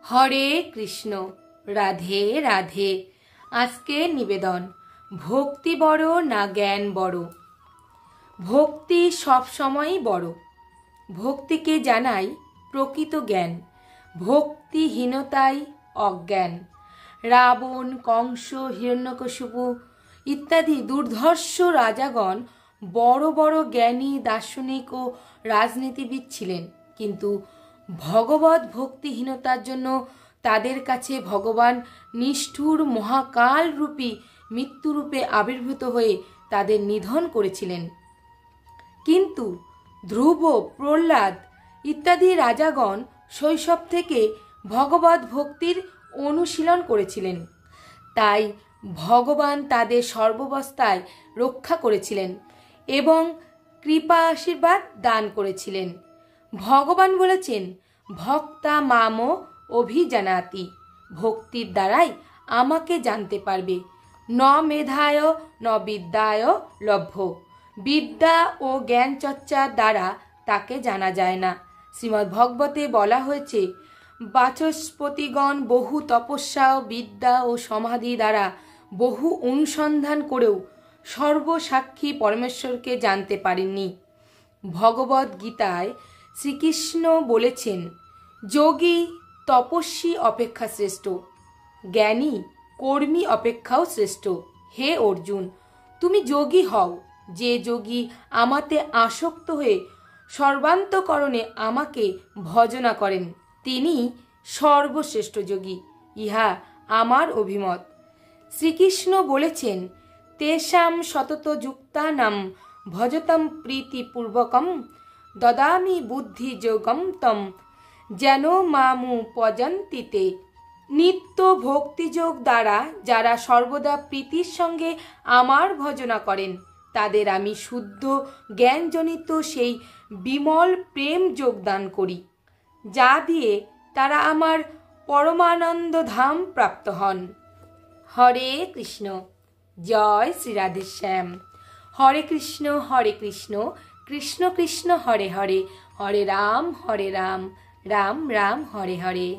হরে কৃষ্ণ, রাধে রাধে। আজকের নিবেদন, ভক্তি বড় না জ্ঞান বড়? ভক্তি সব সময়ই বড়। ভক্তিকে জানাই প্রকৃত জ্ঞান, ভক্তিহীনতাই অজ্ঞান। রাবণ, কংস, হিরণ্যকশিপু ইত্যাদি দুর্ধর্ষ রাজাগণ বড় বড় জ্ঞানী, দার্শনিক ও রাজনীতিবিদ ছিলেন, কিন্তু ভগবত ভক্তিহীনতার জন্য তাদের কাছে ভগবান নিষ্ঠুর মহাকাল রূপী মৃত্যুরূপে আবির্ভূত হয়ে তাদের নিধন করেছিলেন। কিন্তু ধ্রুব, প্রহ্লাদ ইত্যাদি রাজাগণ শৈশব থেকে ভগবত ভক্তির অনুশীলন করেছিলেন, তাই ভগবান তাদের সর্বাবস্থায় রক্ষা করেছিলেন এবং কৃপা আশীর্বাদ দান করেছিলেন। ভগবান বলেছেন, ভক্তা মাম অভিজানাতি, ভক্তির দ্বারাই আমাকে জানতে পারবে। ন মেধায় ন বিদ্যায় লভ্য, বিদ্যা ও জ্ঞান চর্চার দ্বারা তাকে জানা যায় না। শ্রীমদ্ ভগবতে বলা হয়েছে, বাচস্পতিগণ বহু তপস্যা, বিদ্যা ও সমাধি দ্বারা বহু অনুসন্ধান করেও সর্বসাক্ষী পরমেশ্বরকে জানতে পারেননি। ভগবদ গীতায় শ্রীকৃষ্ণ বলেছেন, যোগী তপস্বী অপেক্ষা শ্রেষ্ঠ, জ্ঞানী কর্মী অপেক্ষাও শ্রেষ্ঠ। হে অর্জুন, তুমি যোগী হও। যে যোগী আমাতে আসক্ত হয়ে সর্বান্তকরণে আমাকে ভজনা করেন, তিনি সর্বশ্রেষ্ঠ যোগী। ইহা আমার অভিমত। শ্রীকৃষ্ণ বলেছেন, তেষাং সতত যুক্তানাং ভজতাম প্রীতিপূর্বকম দদামি বুদ্ধি যোগম তম যেন মামু পজন্তিতে। নিত্য ভক্তিযোগ দ্বারা যারা সর্বদা প্রীতির সঙ্গে আমার ভজনা করেন, তাদের আমি শুদ্ধ জ্ঞানজনিত সেই বিমল প্রেম যোগদান করি, যা দিয়ে তারা আমার পরমানন্দ ধাম প্রাপ্ত হন। হরে কৃষ্ণ, জয় শ্রী রাধেশ্যাম। হরে কৃষ্ণ কৃষ্ণ কৃষ্ণ হরে হরে, হরে রাম রাম রাম হরে হরে।